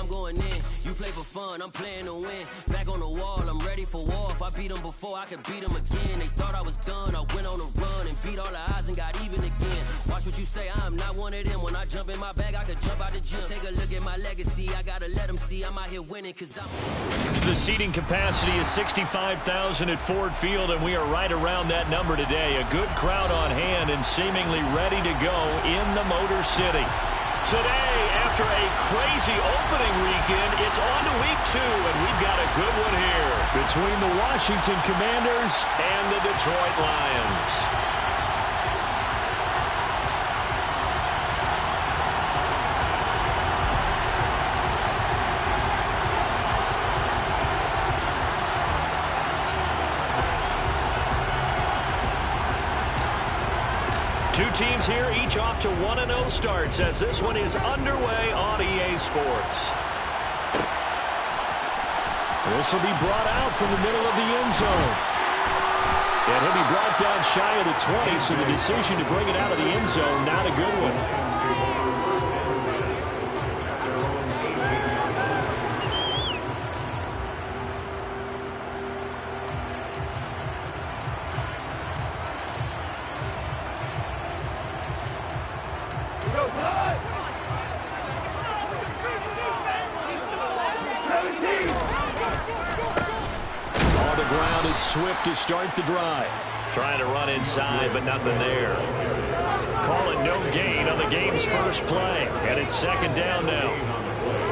I'm going in. You play for fun, I'm playing to win. Back on the wall, I'm ready for war. If I beat them before, I could beat them again. They thought I was done, I went on a run and beat all the odds and got even again. Watch what you say, I'm not one of them. When I jump in my bag, I could jump out the gym. Take a look at my legacy, I gotta let them see I'm out here winning, cause I'm... The seating capacity is 65,000 at Ford Field, and we are right around that number today. A good crowd on hand and seemingly ready to go in the Motor City. Today, after a crazy opening weekend, it's on to week 2, and we've got a good one here between the Washington Commanders and the Detroit Lions. Two teams here, each off to 1-0 starts as this one is underway on EA Sports. This will be brought out from the middle of the end zone. And he'll be brought down shy of the 20, so the decision to bring it out of the end zone, not a good one. Swift to start the drive. Trying to run inside, but nothing there. Calling no gain on the game's first play. And it's second down now.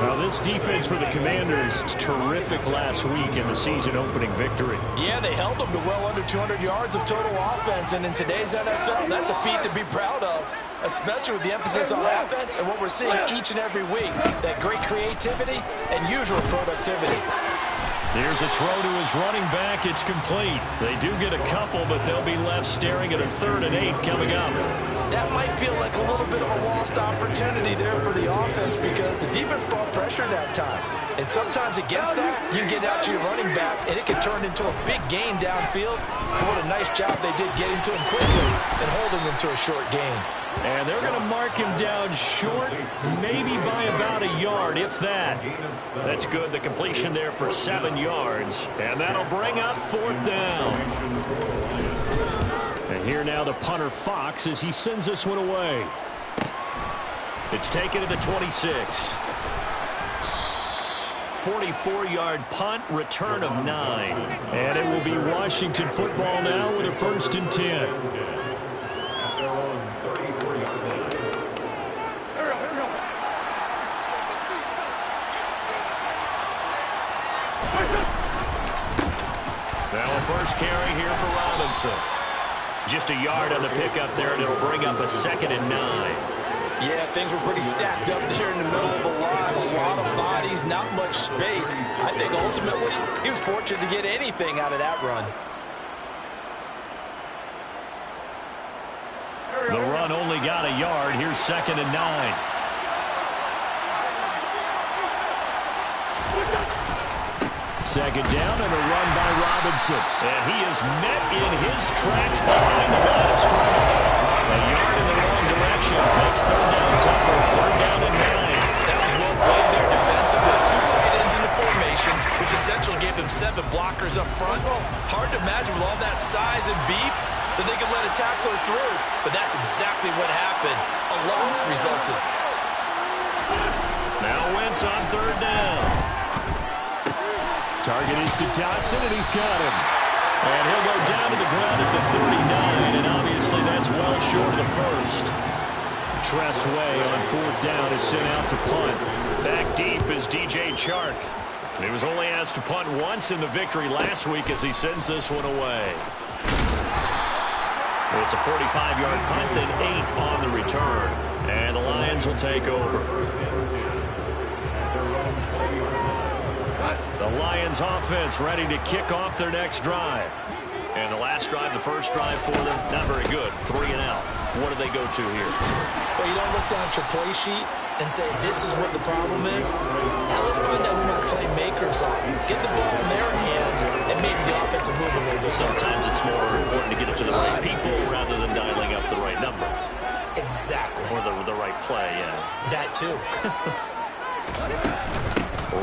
Well, this defense for the Commanders is terrific last week in the season opening victory. Yeah, they held them to well under 200 yards of total offense. And in today's NFL, that's a feat to be proud of, especially with the emphasis on offense and what we're seeing each and every week. That great creativity and usual productivity. Here's a throw to his running back. It's complete. They do get a couple, but they'll be left staring at a 3rd and 8 coming up. That might feel like a little bit of a lost opportunity there for the offense because the defense brought pressure that time. And sometimes against that, you can get out to your running back, and it can turn into a big gain downfield. What a nice job they did getting to him quickly and holding him to a short gain. And they're going to mark him down short, maybe by about a yard, if that. That's good. The completion there for 7 yards. And that'll bring up 4th down. And here now the punter, Fox, as he sends this one away. It's taken to the 26. 44-yard punt, return of 9. And it will be Washington football now with a 1st and 10. Now a first carry here for Robinson. Just a yard on the pickup there, and it'll bring up a 2nd and 9. Yeah, things were pretty stacked up there in the middle of the line. A lot of bodies, not much space. I think ultimately he was fortunate to get anything out of that run. The run only got a yard. Here's 2nd and 9. Second down and a run by Robinson. And he is met in his tracks behind the line of scrimmage. A yard in the wrong direction makes 3rd down tougher. 3rd down and 9. That was well played there defensively. 2 tight ends in the formation, which essentially gave them 7 blockers up front. Hard to imagine with all that size and beef that they could let a tackler through. But that's exactly what happened. A loss resulted. Now Wentz on 3rd down. Target is to Dotson, and he's got him. And he'll go down to the ground at the 39, and obviously that's well short of the first. Tress Way on 4th down is sent out to punt. Back deep is DJ Chark. He was only asked to punt once in the victory last week as he sends this one away. It's a 45-yard punt, then 8 on the return. And the Lions will take over. The Lions offense ready to kick off their next drive. And the last drive, the first drive for them, not very good. 3 and out. What do they go to here? Well, you don't look down at your play sheet and say, this is what the problem is. Now let's find out who my playmakers are. Get the ball in their hands, and maybe the offense will move a little bit. Sometimes it's more important to get it to the right people rather than dialing up the right number. Exactly. Or the right play, yeah. That too.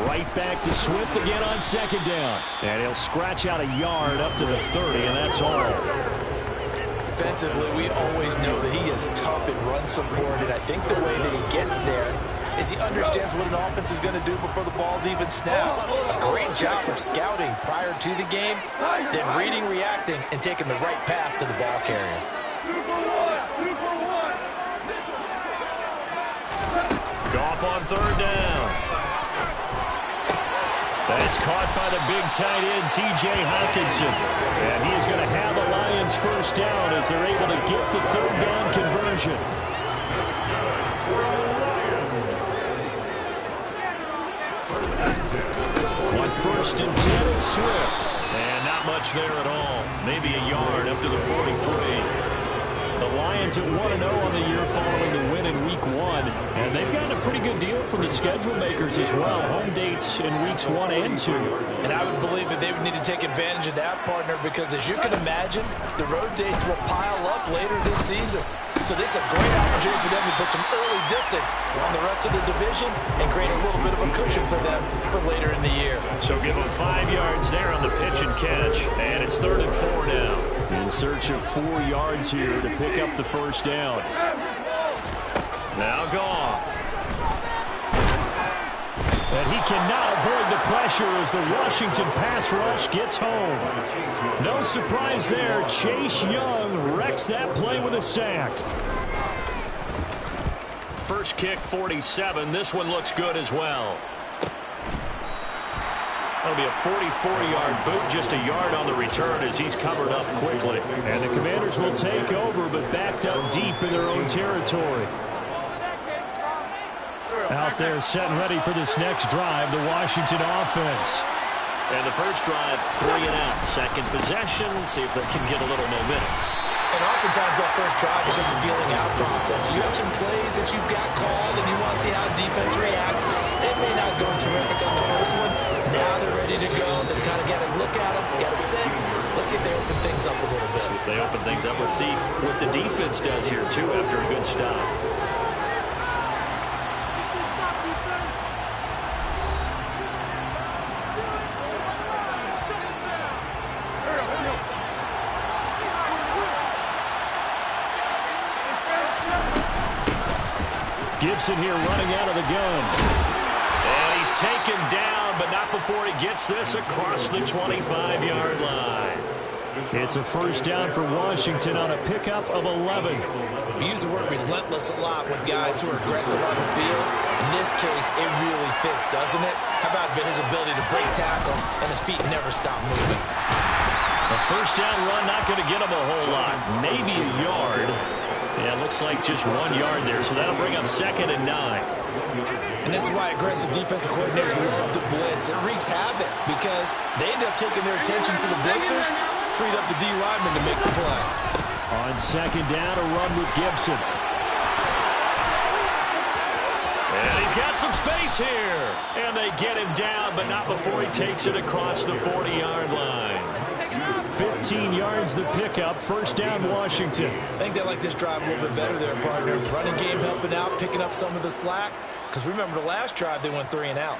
Right back to Swift again on second down. And he'll scratch out a yard up to the 30, and that's all. Defensively, we always know that he is tough in run support, and I think the way that he gets there is he understands what an offense is going to do before the ball's even snapped. A great job of scouting prior to the game, then reading, reacting, and taking the right path to the ball carrier. Goff on third down. That's caught by the big tight end, T.J. Hockenson. And he is going to have the Lions first down as they're able to get the third down conversion. On first and 10, it's Swift. And not much there at all. Maybe a yard up to the 43. The Lions at 1-0 on the year following the win in Week 1. And they've gotten a pretty good deal from the schedule makers as well. Home dates in Weeks 1 and 2. And I would believe that they would need to take advantage of that, partner, because as you can imagine, the road dates will pile up later this season. So this is a great opportunity for them to put some early distance on the rest of the division and create a little bit of a cushion for them for later in the year. So give them 5 yards there on the pitch and catch. And it's 3rd and 4 now. In search of 4 yards here to pick up the first down. Now Goff. And he cannot avoid the pressure as the Washington pass rush gets home. No surprise there. Chase Young wrecks that play with a sack. First kick, 47. This one looks good as well. That'll be a 44-yard boot, just a yard on the return as he's covered up quickly. And the Commanders will take over, but backed up deep in their own territory. Out there set and ready for this next drive, the Washington offense. And the first drive, 3 and out. Second possession, see if they can get a little momentum. And oftentimes that first drive is just a feeling out process. You have some plays that you've got called and you want to see how defense reacts. It may not go terrific on the first one. Now they're ready to go. They've kind of got to look at them, got a sense. Let's see if they open things up a little bit. See if they open things up. Let's see what the defense does here, too, after a good stop. Gibson here running out of the gun. And he's taken down, but not before he gets this across the 25-yard line. It's a first down for Washington on a pickup of 11. We use the word relentless a lot with guys who are aggressive on the field. In this case, it really fits, doesn't it? How about his ability to break tackles and his feet never stop moving? A first down run not going to get him a whole lot. Maybe a yard. Yeah, it looks like just 1 yard there, so that'll bring up 2nd and 9. And this is why aggressive defensive coordinators love to blitz. It wreaks havoc because they end up taking their attention to the blitzers, freed up the D lineman to make the play. On second down, a run with Gibson. And he's got some space here. And they get him down, but not before he takes it across the 40-yard line. 15 yards the pickup. First down, Washington. I think they like this drive a little bit better there, partner. Running game helping out, picking up some of the slack. Because remember, the last drive, they went 3 and out.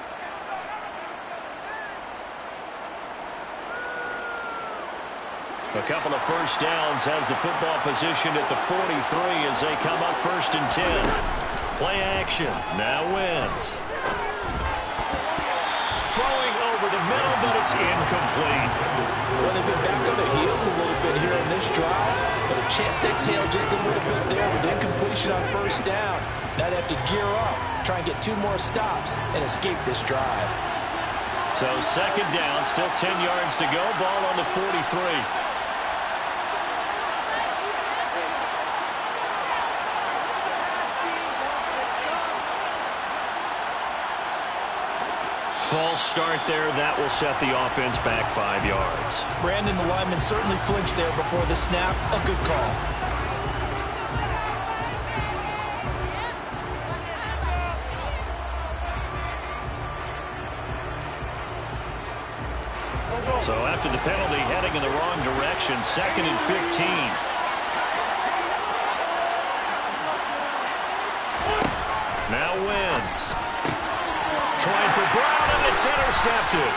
A couple of first downs has the football positioned at the 43 as they come up 1st and 10. Play action. Now Wentz. Throwing over the middle, but it's incomplete. Well, they've been back on their heels a little bit here in this drive, but a chance to exhale just a little bit there with incompletion on first down. Now they have to gear up, try and get 2 more stops, and escape this drive. So second down, still 10 yards to go. Ball on the 43. False start there. That will set the offense back 5 yards. Brandon, the lineman, certainly flinched there before the snap. A good call. So after the penalty, heading in the wrong direction, 2nd and 15. Now Wentz. Trying for Brown, and it's intercepted.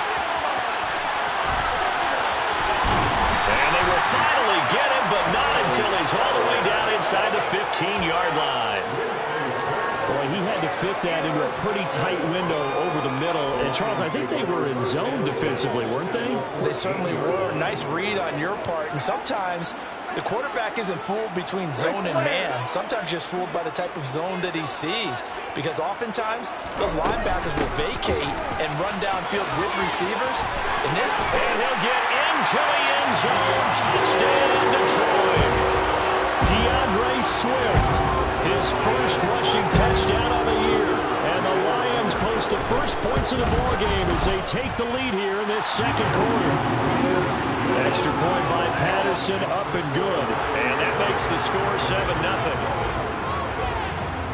And they will finally get him, but not until he's all the way down inside the 15-yard line. Boy, he had to fit that into a pretty tight window over the middle. And, Charles, I think they were in zone defensively, weren't they? They certainly were. Nice read on your part. And sometimes the quarterback isn't fooled between zone and man. Sometimes just fooled by the type of zone that he sees. Because oftentimes, those linebackers will vacate and run downfield with receivers. And he'll get into the end zone. Touchdown, Detroit. DeAndre Swift, his first rushing touchdown of the year. And the Lions post the first points of the ballgame as they take the lead here in this second quarter. Extra point by Patterson, up and good. And that makes the score 7-0.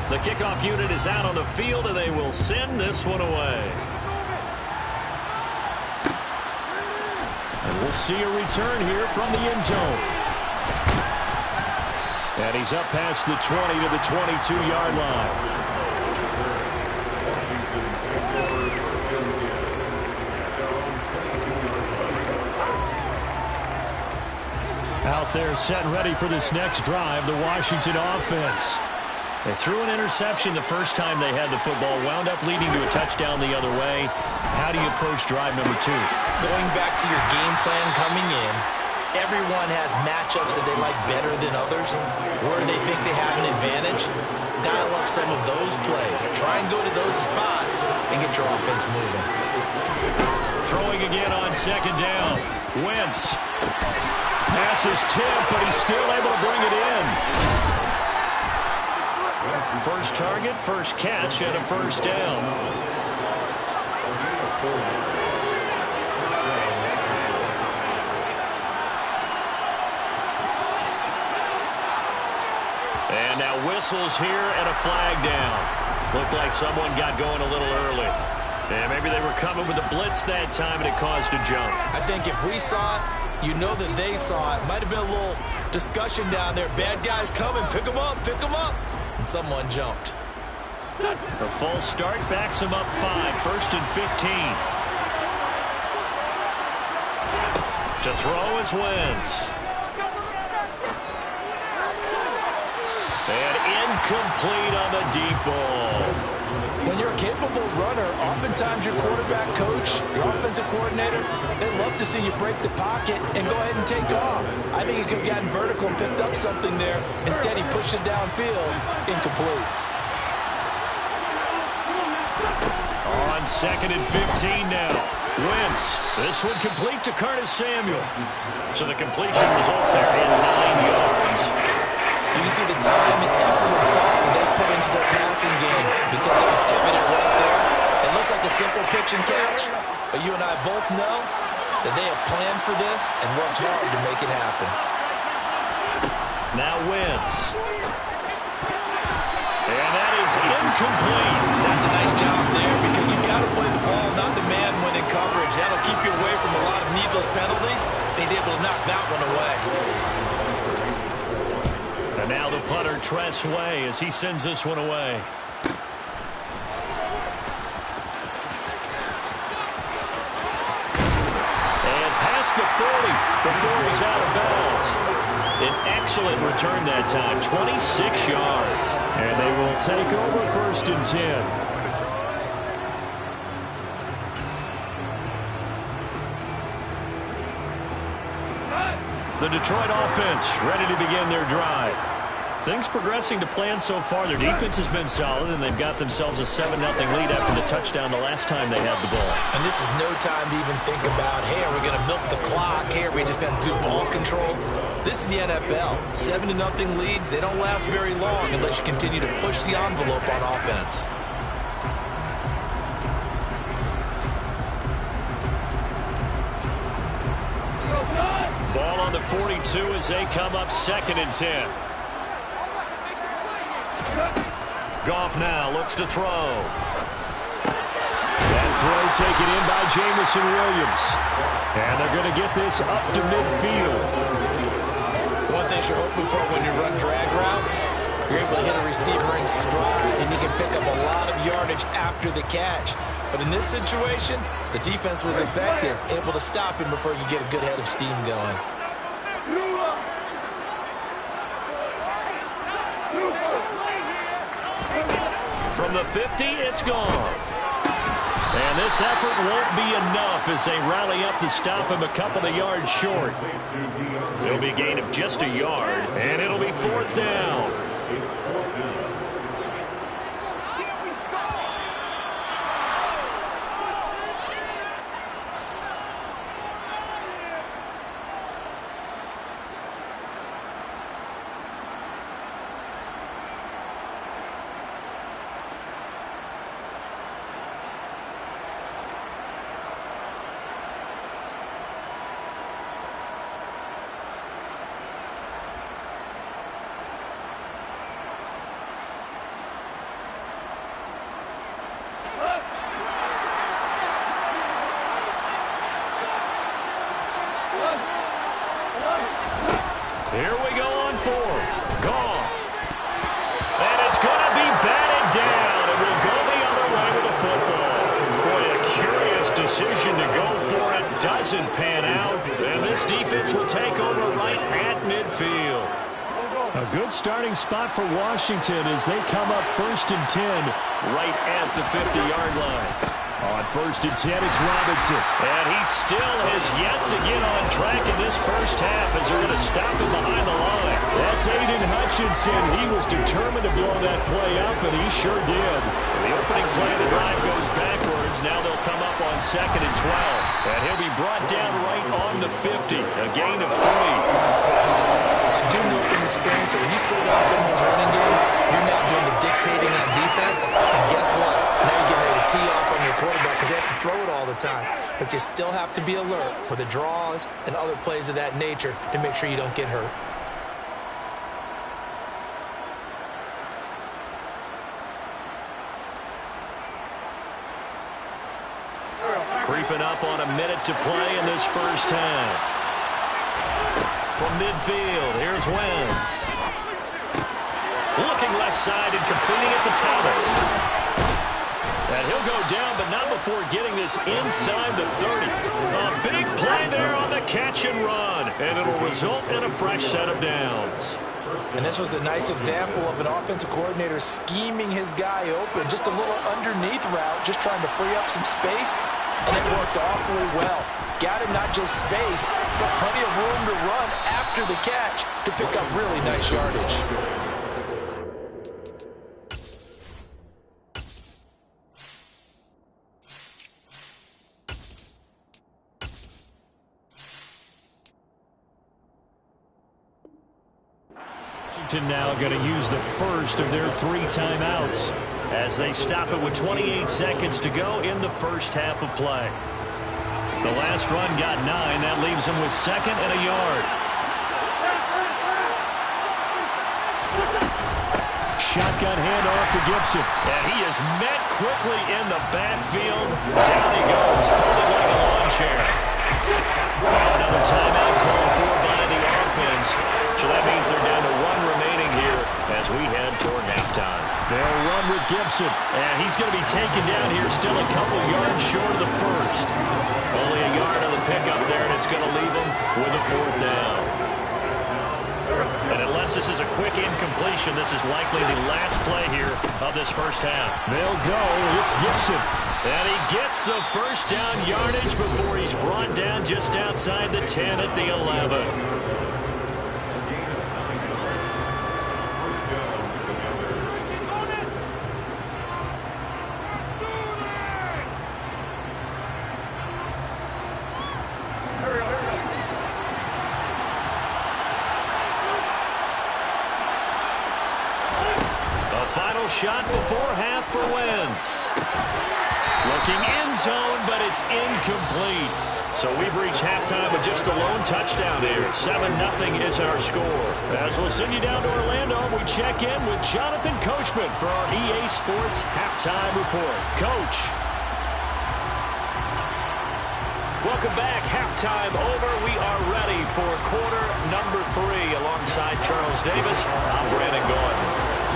The kickoff unit is out on the field, and they will send this one away. And we'll see a return here from the end zone. And he's up past the 20 to the 22-yard line. Out there set and ready for this next drive, the Washington offense. They threw an interception the first time they had the football, wound up leading to a touchdown the other way. How do you approach drive number 2? Going back to your game plan coming in, everyone has matchups that they like better than others. Where they think they have an advantage, dial up some of those plays. Try and go to those spots and get your offense moving. Throwing again on second down. Wentz. Pass is tipped, but he's still able to bring it in. First target, first catch, and a first down. And now whistles here and a flag down. Looked like someone got going a little early. And maybe they were coming with a blitz that time, and it caused a jump. I think if we saw it, you know that they saw it. Might have been a little discussion down there. Bad guys coming. Pick them up. Pick them up. And someone jumped. A false start backs him up 5. First and 15. To throw is Wentz. And incomplete on the deep ball. When you're a capable runner, oftentimes your quarterback coach, your offensive coordinator, they love to see you break the pocket and go ahead and take off. I think he could have gotten vertical and picked up something there. Instead, he pushed it downfield. Incomplete. On second and 15 now. Wentz. This one complete to Curtis Samuel. So the completion results there in 9 yards. You can see the time and effort and thought that they put into their passing game because it was evident right there. It looks like a simple pitch and catch, but you and I both know that they have planned for this and worked hard to make it happen. Now Wentz. And that is incomplete. That's a nice job there because you got to play the ball, not the man when in coverage. That'll keep you away from a lot of needless penalties, and he's able to knock that one away. And now the punter, Tress Way, as he sends this one away. And past the 40 before he's out of bounds. An excellent return that time, 26 yards. And they will take over first and 10. The Detroit offense ready to begin their drive. Things progressing to plan so far. Their defense has been solid, and they've got themselves a 7-0 lead after the touchdown the last time they had the ball. And this is no time to even think about, hey, are we going to milk the clock? Hey, are we just going to do ball control? This is the NFL. 7-0 leads, they don't last very long unless you continue to push the envelope on offense. Ball on the 42 as they come up second and 10. Goff now looks to throw. That throw taken in by Jameson Williams. And they're going to get this up to midfield. One thing you're hoping for when you run drag routes, You're able to hit a receiver in stride, and he can pick up a lot of yardage after the catch. But in this situation, the defense was effective, able to stop him before you get a good head of steam going. From the 50, it's gone. And this effort won't be enough as they rally up to stop him a couple of yards short. It'll be a gain of just a yard, and it'll be 4th down. Here we go on 4th. Goff. And it's going to be batted down. It will go the other way with the football. Boy, a curious decision to go for it. Doesn't pan out. And this defense will take over right at midfield. A good starting spot for Washington as they come up 1st and 10 right at the 50-yard line. On 1st and 10, it's Robinson. And he still has yet to get on track in this first half as they're going to stop him behind the line. That's Aiden Hutchinson. He was determined to blow that play up, and he sure did. The opening play of the drive goes backwards. Now they'll come up on 2nd and 12. And he'll be brought down right on the 50. A gain of 3. I do know from experience that when you slow down someone's running game, you're not doing the dictating on defense. And guess what? Now you're getting ready to tee off on your quarterback because they have to throw it all the time. But you still have to be alert for the draws and other plays of that nature to make sure you don't get hurt. Creeping up on a minute to play in this first half. From midfield, here's Wentz. Looking left side and completing it to Thomas. And he'll go down, but not before getting this inside the 30. A big play there on the catch and run. And it'll result in a fresh set of downs. And this was a nice example of an offensive coordinator scheming his guy open. Just a little underneath route, just trying to free up some space. And it worked awfully well. Got him not just space, but plenty of room to run after the catch to pick up really nice yardage. Washington now going to use the first of their 3 timeouts as they stop it with 28 seconds to go in the first half of play. The last run got 9. That leaves them with 2nd and a yard. Shotgun handoff to Gibson. And he is met quickly in the backfield. Down he goes, folded like a lawn chair. Well, another timeout called for by the offense. So that means they're down to 1 remaining here as we head toward halftime. They'll run with Gibson. And he's going to be taken down here still a couple yards short of the first. Only a yard on the pickup there, and it's going to leave him with a 4th down. And unless this is a quick incompletion, this is likely the last play here of this first half. They'll go. It's Gibson. And he gets the first down yardage before he's brought down just outside the 10 at the 11. Shot before half for Wentz. Looking end zone, but it's incomplete. So we've reached halftime with just the lone touchdown here. 7-0 is our score. As we'll send you down to Orlando, we check in with Jonathan Coachman for our EA Sports Halftime Report. Coach. Welcome back. Halftime over. We are ready for quarter number 3 alongside Charles Davis. I'm Brandon Gordon.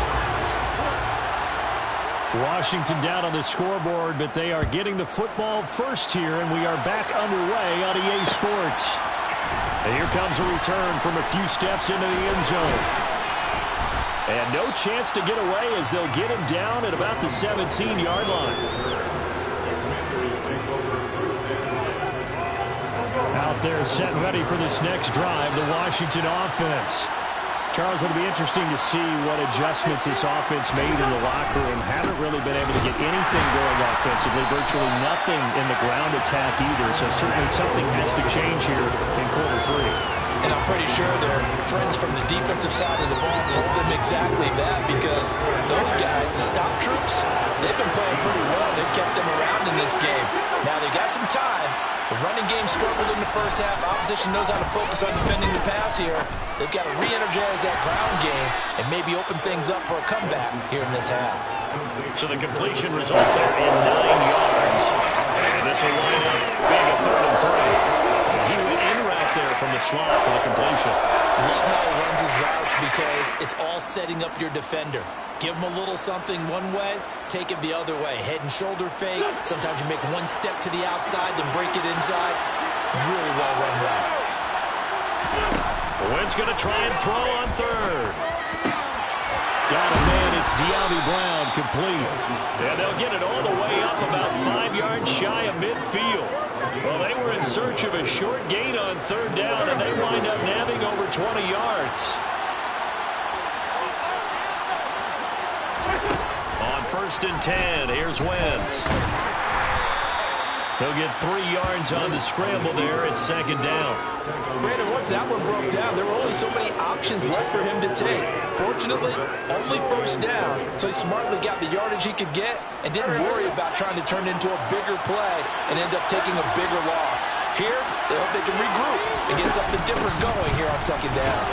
Washington down on the scoreboard, but they are getting the football first here, and we are back underway on EA Sports. And here comes a return from a few steps into the end zone. And no chance to get away as they'll get him down at about the 17-yard line. Out there set and ready for this next drive, the Washington offense. Charles, it'll be interesting to see what adjustments this offense made in the locker room. Haven't really been able to get anything going offensively, virtually nothing in the ground attack either. So certainly something has to change here in quarter three. And I'm pretty sure their friends from the defensive side of the ball told them exactly that, because those guys, the stop troops, they've been playing pretty well. They've kept them around in this game. Now they got some time. The running game struggled in the first half. Opposition knows how to focus on defending the pass here. They've got to re-energize that ground game and maybe open things up for a comeback here in this half. So the completion results in 9 yards. And this will wind up being a 3rd and 3. He went in right there from the slot for the completion. Love how he runs his routes because it's all setting up your defender. Give him a little something one way, take it the other way. Head and shoulder fake. Sometimes you make one step to the outside, then break it inside. Really well run route. Wentz going to try and throw on 3rd. Got a man, it's De'Ami Brown, complete. And they'll get it all the way up about 5 yards shy of midfield. Well, they were in search of a short gain on 3rd down, and they wind up nabbing over 20 yards. On 1st and 10, here's Wentz. He'll get 3 yards on the scramble there at 2nd down. Brandon, once that one broke down, there were only so many options left for him to take. Fortunately, only 1st down, so he smartly got the yardage he could get and didn't worry about trying to turn it into a bigger play and end up taking a bigger loss. Here, they hope they can regroup and get something different going here on 2nd down.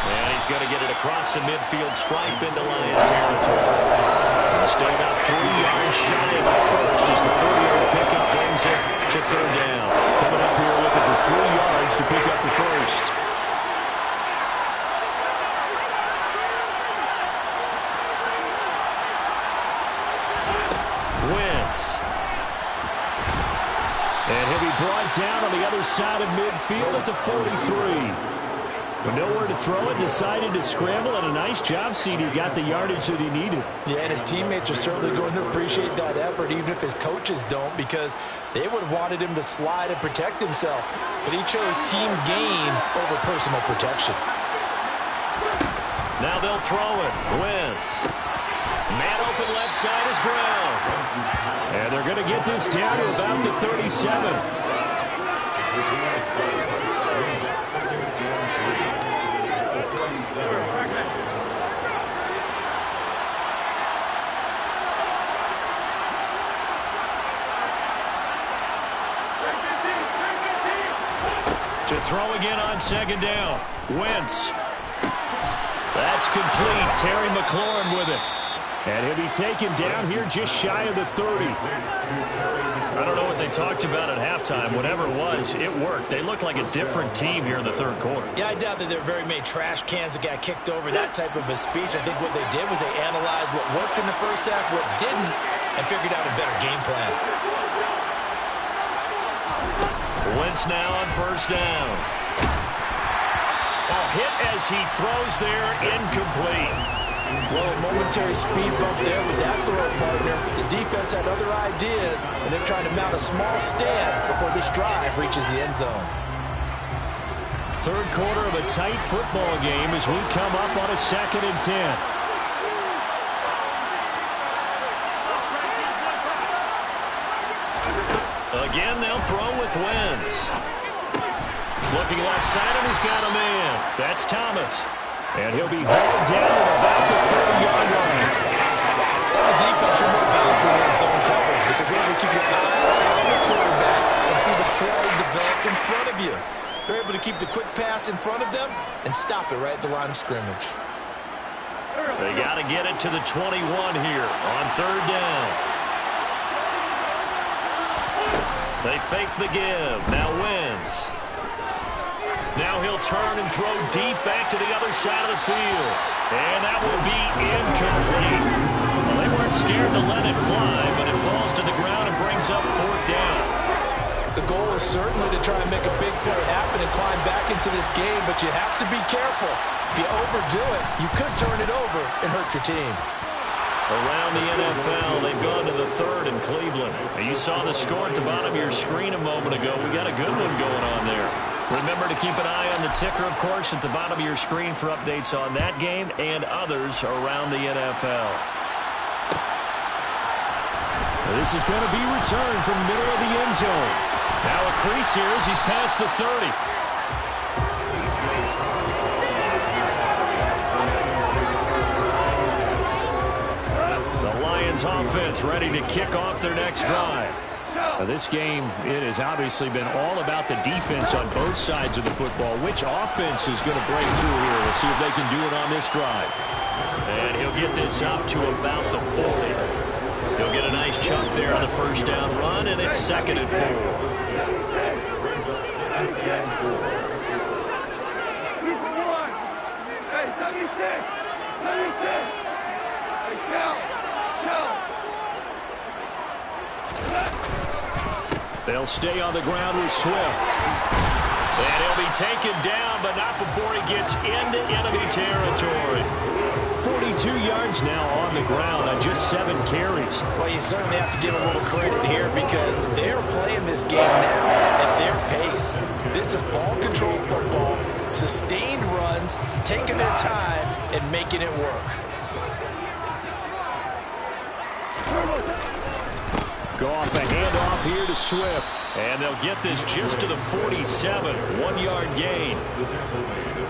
And he's going to get it across the midfield stripe into Lion territory. Still about 3 yards shy of the first as the 40-yard pickup brings it to 3rd down. Coming up here looking for 3 yards to pick up the first. Wentz. And he'll be brought down on the other side of midfield at the 43. But nowhere to throw it, decided to scramble, and a nice job, CD. Got the yardage that he needed. Yeah, and his teammates are certainly going to appreciate that effort, even if his coaches don't, because they would have wanted him to slide and protect himself. But he chose team gain over personal protection. Now they'll throw it. Wentz. Man open left side is Brown. And they're going to get this down to about the 37. To throw again on 2nd down. Wentz. That's complete. Terry McLaurin with it. And he'll be taken down here just shy of the 30. I don't know what they talked about at halftime. Whatever it was, it worked. They looked like a different team here in the 3rd quarter. Yeah, I doubt that there were very many trash cans that got kicked over, that type of a speech. I think what they did was they analyzed what worked in the first half, what didn't, and figured out a better game plan. Wentz now on 1st down. A hit as he throws there, incomplete. Well, a momentary speed bump there with that throw partner. The defense had other ideas, and they're trying to mount a small stand before this drive reaches the end zone. 3rd quarter of a tight football game as we come up on a 2nd and 10. Again, they'll throw with Wentz. Looking left side, and he's got a man. That's Thomas. And he'll be hauled down at about the 30-yard line. As a defense, you're more balanced when you're in zone coverage because you're able to keep your eyes on the quarterback and see the play develop in front of you. They're able to keep the quick pass in front of them and stop it right at the line of scrimmage. They got to get it to the 21 here on 3rd down. They fake the give. Now Wentz. Now he'll turn and throw deep back to the other side of the field. And that will be incomplete. Well, aren't scared to let it fly, but it falls to the ground and brings up 4th down. The goal is certainly to try and make a big play happen and climb back into this game, but you have to be careful. If you overdo it, you could turn it over and hurt your team. Around the NFL, they've gone to the 3rd in Cleveland. And you saw the score at the bottom of your screen a moment ago. We got a good one going on there. Remember to keep an eye on the ticker, of course, at the bottom of your screen for updates on that game and others around the NFL. This is going to be returned from the middle of the end zone. Now a crease here as he's past the 30. Offense ready to kick off their next drive. Now this game, it has obviously been all about the defense on both sides of the football. Which offense is going to break through here? Let's see if they can do it on this drive. And he'll get this up to about the 40. He'll get a nice chunk there on the first down run, and it's 2nd and 4. They'll stay on the ground with Swift. And he'll be taken down, but not before he gets into enemy territory. 42 yards now on the ground on just 7 carries. Well, you certainly have to give a little credit here because they're playing this game now at their pace. This is ball control football, sustained runs, taking their time, and making it work. Go off a handoff here to Swift. And they'll get this just to the 47, 1-yard gain.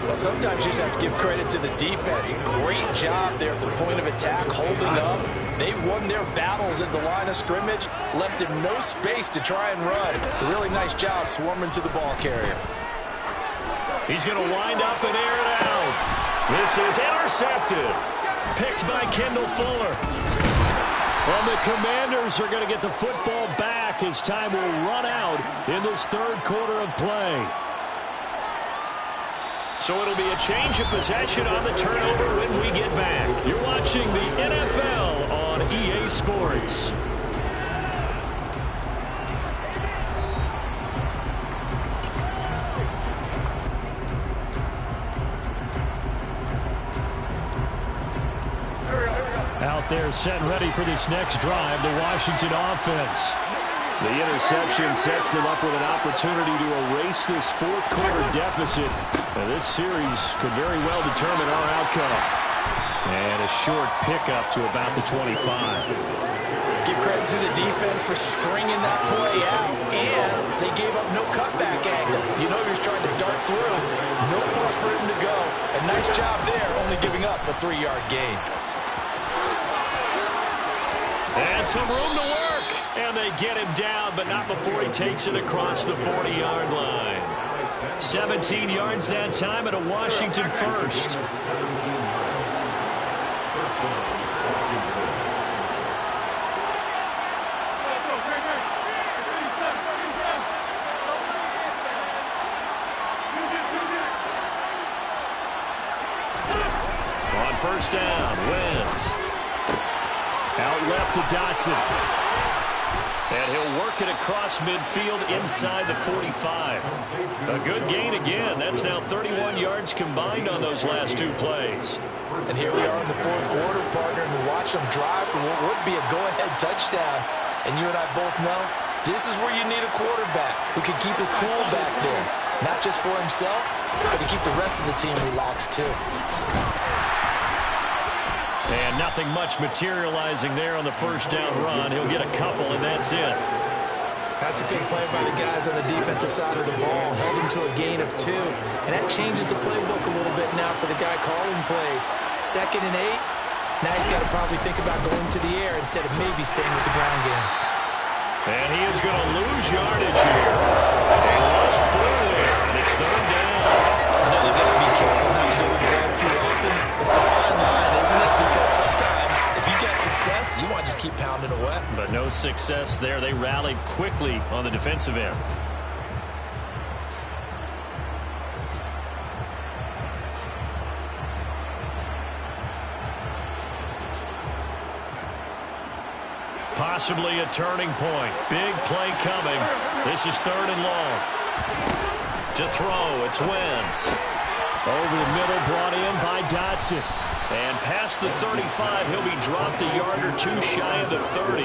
Well, sometimes you just have to give credit to the defense. Great job there at the point of attack, holding up. They won their battles at the line of scrimmage, left him no space to try and run. A really nice job swarming to the ball carrier. He's going to wind up and air it out. This is intercepted. Picked by Kendall Fuller. Well, the Commanders are going to get the football back as time will run out in this 3rd quarter of play. So it'll be a change of possession on the turnover when we get back. You're watching the NFL on EA Sports. Out there set and ready for this next drive, the Washington offense. The interception sets them up with an opportunity to erase this 4th quarter deficit. Now, this series could very well determine our outcome. And a short pickup to about the 25. Give credit to the defense for stringing that play out, and they gave up no cutback angle. You know he was trying to dart through. No push for him to go. A nice job there, only giving up a 3-yard gain. And some room to work. And they get him down, but not before he takes it across the 40-yard line. 17 yards that time and a Washington first. On first down, Wentz. Out left to Dotson. And he'll work it across midfield inside the 45. A good gain again. That's now 31 yards combined on those last 2 plays. And here we are in the 4th quarter, partner, and we watch them drive for what would be a go-ahead touchdown. And you and I both know this is where you need a quarterback who can keep his cool back there. Not just for himself, but to keep the rest of the team relaxed too. And nothing much materializing there on the first down run. He'll get a couple, and that's it. That's a good play by the guys on the defensive side of the ball. Held him to a gain of 2. And that changes the playbook a little bit now for the guy calling plays. 2nd and 8. Now he's got to probably think about going to the air instead of maybe staying with the ground game. And he is going to lose yardage here. He lost 4 there, and it's 3rd down. I know they've got to be careful not to go to the ball too often, but it's a fine line, isn't it? Because sometimes if you get success, you want to just keep pounding away. But no success there. They rallied quickly on the defensive end. Possibly a turning point. Big play coming. This is 3rd and long. To throw, it's Wentz. Over the middle, brought in by Dotson. And past the 35, he'll be dropped a yard or two shy of the 30.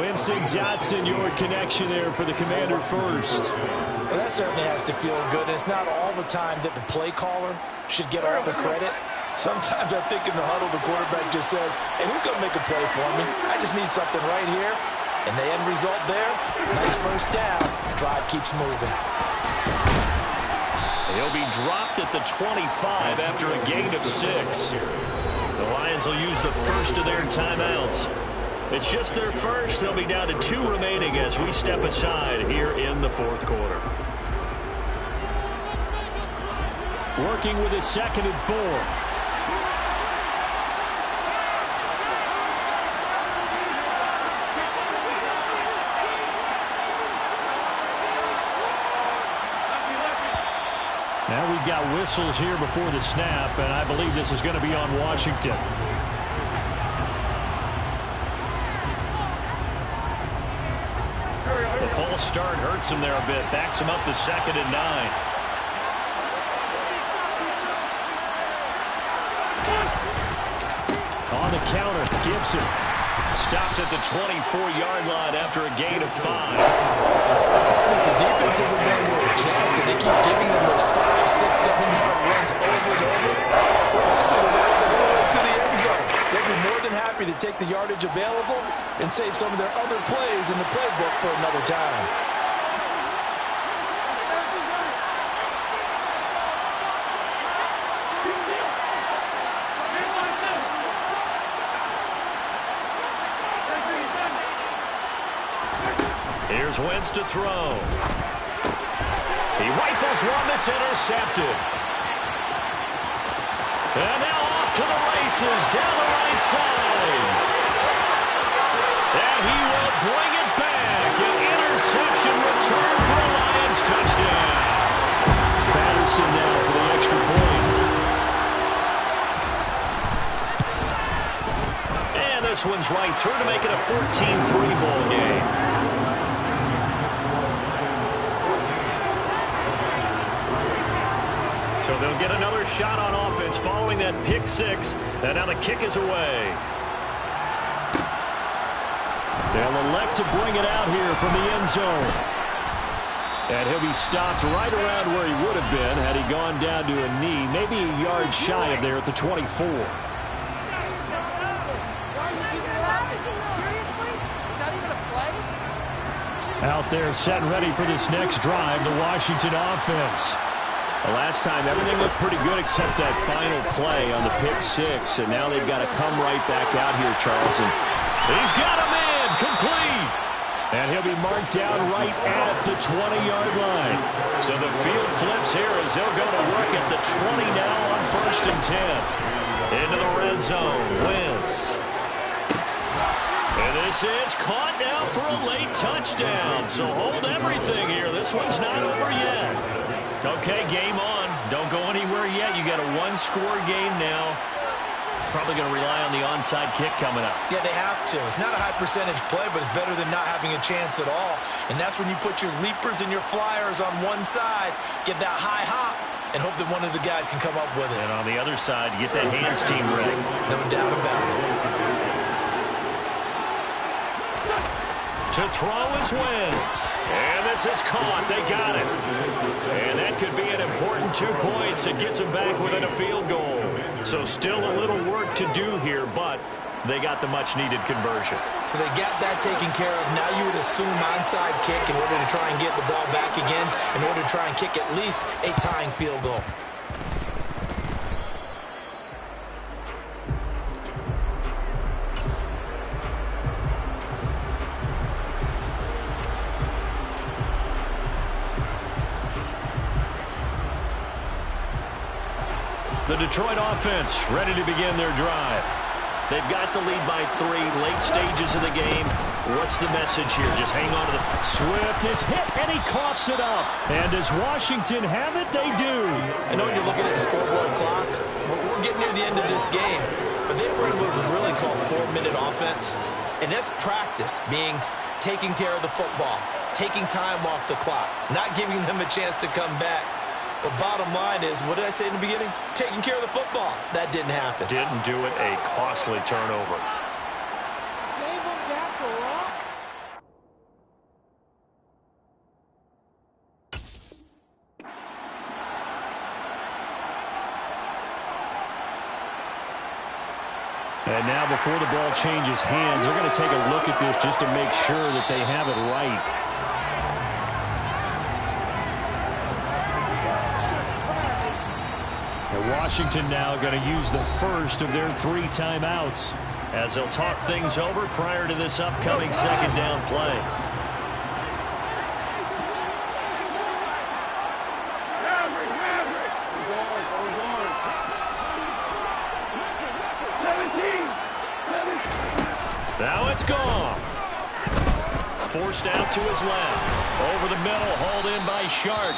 Winston Dotson, your connection there for the Commander first. Well, that certainly has to feel good. It's not all the time that the play caller should get all the credit. Sometimes I think in the huddle, the quarterback just says, hey, who's going to make a play for me? I just need something right here. And the end result there, nice first down. Drive keeps moving. He'll be dropped at the 25 after a gain of 6. The Lions will use the first of their timeouts. It's just their first. They'll be down to 2 remaining as we step aside here in the 4th quarter. Working with a 2nd and 4. Now we've got whistles here before the snap, and I believe this is going to be on Washington. The false start hurts him there a bit. Backs him up to 2nd and 9. On the counter, Gibson. Stopped at the 24-yard line after a gain of 5. The defense isn't going to adjust, and they keep giving them those 5, 6, 7-yard runs over and over. To the end zone. They'll be more than happy to take the yardage available and save some of their other plays in the playbook for another time. Here's Wentz to throw. He rifles one that's intercepted. And now off to the races down the right side. And he will bring it back. An interception return for a Lions touchdown. Patterson now for the extra point. And this one's right through to make it a 14-3 ball game. So they'll get another shot on offense following that pick 6. And now the kick is away. They'll elect to bring it out here from the end zone. And he'll be stopped right around where he would have been had he gone down to a knee, maybe a yard shy of there at the 24. Out there set and ready for this next drive, the Washington offense. The last time, everything looked pretty good except that final play on the pick 6. And now they've got to come right back out here, Charles. And he's got him in. Complete. And he'll be marked down right at the 20-yard line. So the field flips here as they'll go to work at the 20 now on 1st and 10. Into the red zone. Wentz. And this is caught now for a late touchdown. So hold everything here. This one's not over yet. Okay, game on. Don't go anywhere yet. You got a 1-score game now. Probably going to rely on the onside kick coming up. Yeah, they have to. It's not a high percentage play, but it's better than not having a chance at all. And that's when you put your leapers and your flyers on one side, get that high hop, and hope that one of the guys can come up with it. And on the other side, you get that hands team ready. No doubt about it. To throw is Wentz. And this is caught. They got it. And that could be an important 2 points. It gets them back within a field goal. So still a little work to do here, but they got the much-needed conversion. So they got that taken care of. Now you would assume onside kick in order to try and get the ball back again, in order to try and kick at least a tying field goal. The Detroit offense ready to begin their drive. They've got the lead by 3, late stages of the game. What's the message here? Just hang on to the... Swift is hit, and he coughs it up. And does Washington have it? They do. I know you're looking at the scoreboard clock. We're getting near the end of this game. But they were in what was really called 4-minute offense. And that's practice, being taking care of the football, taking time off the clock, not giving them a chance to come back. But bottom line is, what did I say in the beginning? Taking care of the football. That didn't happen. Didn't do it, a costly turnover. And now before the ball changes hands, they're going to take a look at this just to make sure that they have it right. And Washington now going to use the first of their 3 timeouts as they'll talk things over prior to this upcoming second down play. Now it's gone. Forced out to his left. Over the middle, hauled in by Shark.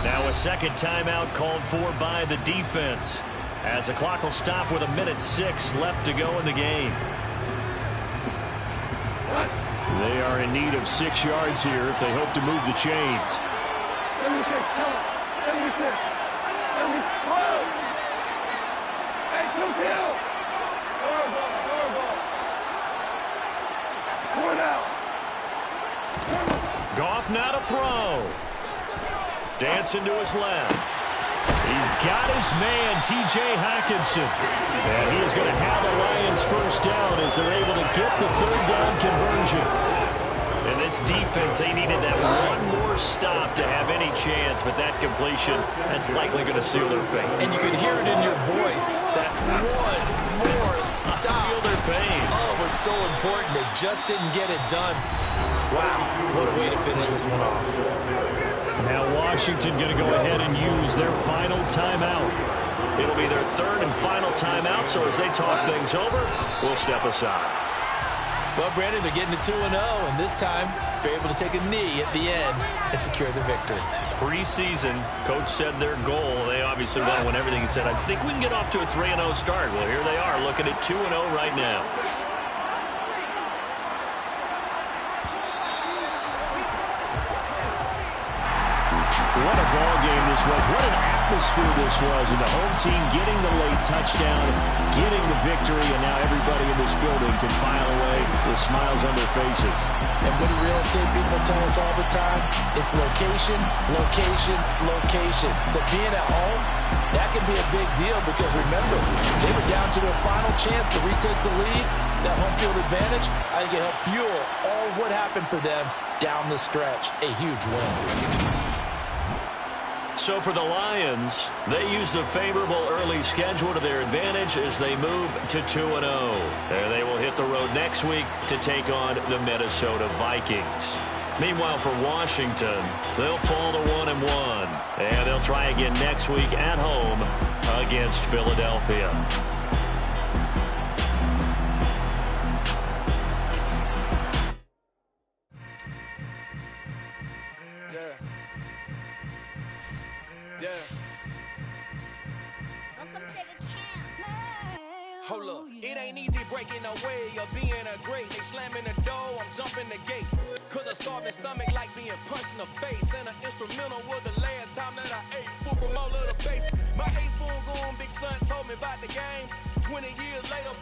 Now a second timeout called for by the defense, as the clock will stop with 1:06 left to go in the game. They are in need of 6 yards here if they hope to move the chains. Goff now to throw. Dancing to his left. He's got his man, T.J. Hockenson. And he is going to have the Lions first down as they're able to get the third down conversion. And this defense, they needed that one more stop to have any chance, but that completion, that's likely going to seal their fate. And you could hear it in your voice, that one more stop. Feel their pain. Oh, it was so important. They just didn't get it done. Wow, what a way to finish this one off. Now Washington going to go ahead and use their final timeout. It'll be their third and final timeout, so as they talk things over, we'll step aside. Well, Brandon, they're getting to 2-0, and this time they're able to take a knee at the end and secure the victory. Preseason, coach said their goal, they obviously want to win everything. He said, I think we can get off to a 3-0 start. Well, here they are looking at 2-0 right now. What a ball game this was. What an atmosphere this was. And the home team getting the late touchdown, getting the victory, and now everybody in this building can file away with smiles on their faces. And what do real estate people tell us all the time? It's location, location, location. So being at home, that can be a big deal because remember, they were down to their final chance to retake the lead. That home field advantage, I think it helped fuel all what happened for them down the stretch. A huge win. So for the Lions, they used a favorable early schedule to their advantage as they move to 2-0. And they will hit the road next week to take on the Minnesota Vikings. Meanwhile, for Washington, they'll fall to 1-1. And they'll try again next week at home against Philadelphia. Hold up, it ain't easy breaking away or being a great. They slamming the door, I'm jumping the gate. Cause a starving stomach like being punched in the face. And an instrumental was the last time that I ate food from all of the base. My ace boom goon, big son told me about the game. 20 years later,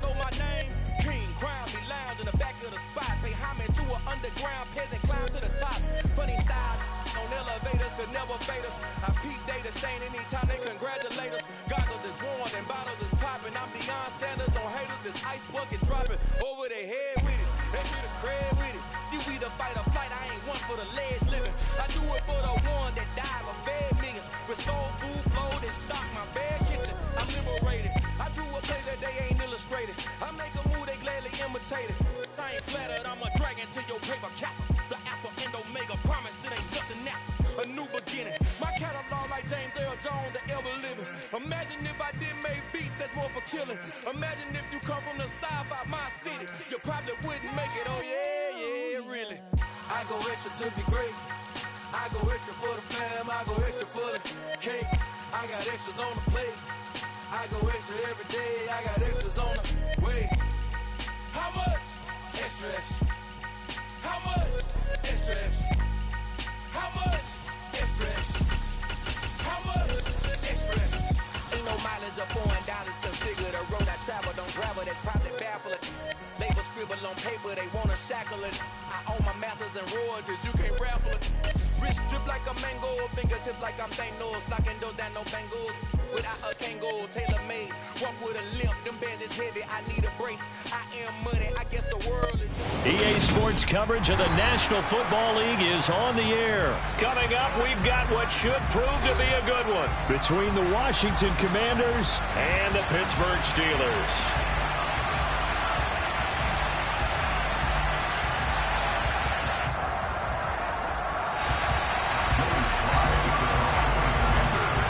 know my name. King, crown me, lounge in the back of the spot. Pay homage to an underground peasant, climb to the top. Funny style, on elevators could never fade us. I peep data stain anytime they congratulate us. Goggles is worn and bottles is popping. I'm Deion Sanders on haters, this ice bucket dropping over their head with it. They should have crab with it. You either fight or flight, I ain't one for the ledge living. I do it for the one that died or fed millions. With soul food flowed and stock my bad kitchen. I'm liberated. I drew a play that they ain't illustrated. I make a move they gladly imitated. I ain't flattered, I'm a dragon to your paper castle. The Alpha and Omega promise it ain't nothing after. A new beginning. My catalog like James Earl Jones, the ever living. Imagine if I did make beats that's more for killing. Imagine if you come from the south out my city. You probably wouldn't make it, oh yeah, really. I go extra to be great. I go extra for the fam, I go extra for the cake. I got extras on the plate. I go extra every day, I got extras on the way. I raffle it. Label scribble on paper, they wanna shackle it. I own my masters and royalties, you can't raffle it. Wrist drip like a mango, fingertips like I'm Thanos, knocking those down no bangles. Without a Kango, tailor-made, walk with a limp, them bands is heavy, I need a brace. I am money, I guess the world is just... EA Sports coverage of the National Football League is on the air. Coming up, we've got what should prove to be a good one between the Washington Commanders and the Pittsburgh Steelers.